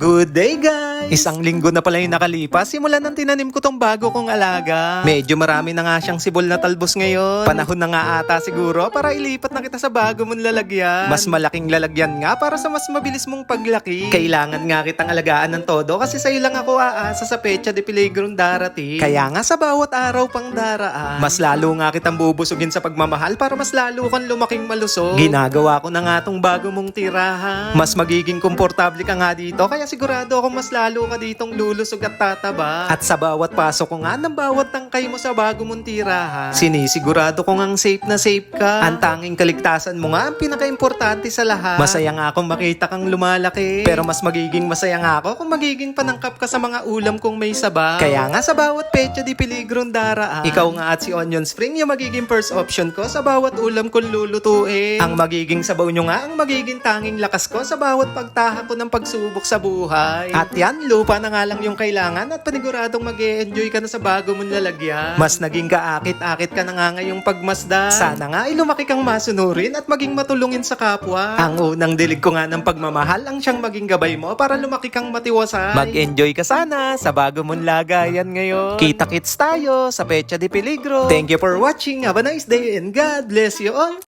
Good day guys! Isang linggo na pala yung nakalipas simula nang tinanim ko tong bago kong alaga. Medyo marami na nga siyang sibol na talbos ngayon. Panahon na nga ata siguro para ilipat na kita sa bago mong lalagyan. Mas malaking lalagyan nga para sa mas mabilis mong paglaki. Kailangan nga kitang alagaan ng todo kasi sa'yo lang ako aasa sa Pecha de Peligro darating. Kaya nga sa bawat araw pang daraan, mas lalo nga kitang bubusugin sa pagmamahal para mas lalo kang lumaking malusog. Ginagawa ko na nga tong bago mong tirahan. Mas magiging komportable ka nga dito kaya sigurado ako mas lalo ka ditong lulusog at tataba. At sa bawat pasok ko nga ng bawat tangkay mo sa bago mong tirahan, sinisigurado ko ngang safe na safe ka. Ang tanging kaligtasan mo nga ang pinaka-importante sa lahat. Masaya nga akong makita kang lumalaki, pero mas magiging masaya nga ako kung magiging panangkap ka sa mga ulam kong may sabaw. Kaya nga sa bawat Pecha de Peligro daraan, ikaw nga at si Onion Spring yung magiging first option ko sa bawat ulam kong lulutuin. Ang magiging sabaw nyo nga ang magiging tanging lakas ko sa bawat pagtaha ko ng pagsubok sa buhay. At yan, lupa na nga lang yung kailangan at paniguradong mag-e-enjoy ka na sa bago mong lalagyan. Mas naging kaakit-akit ka na nga ngayong pagmasdan. Sana nga ay lumaki kang masunurin at maging matulungin sa kapwa. Ang unang dilig ko nga ng pagmamahal ang siyang maging gabay mo para lumaki kang matiwasay. Mag-enjoy ka sana sa bago mong lagayan ngayon. Kita-kits tayo sa Pecha de Peligro. Thank you for watching. Have a nice day and God bless you all.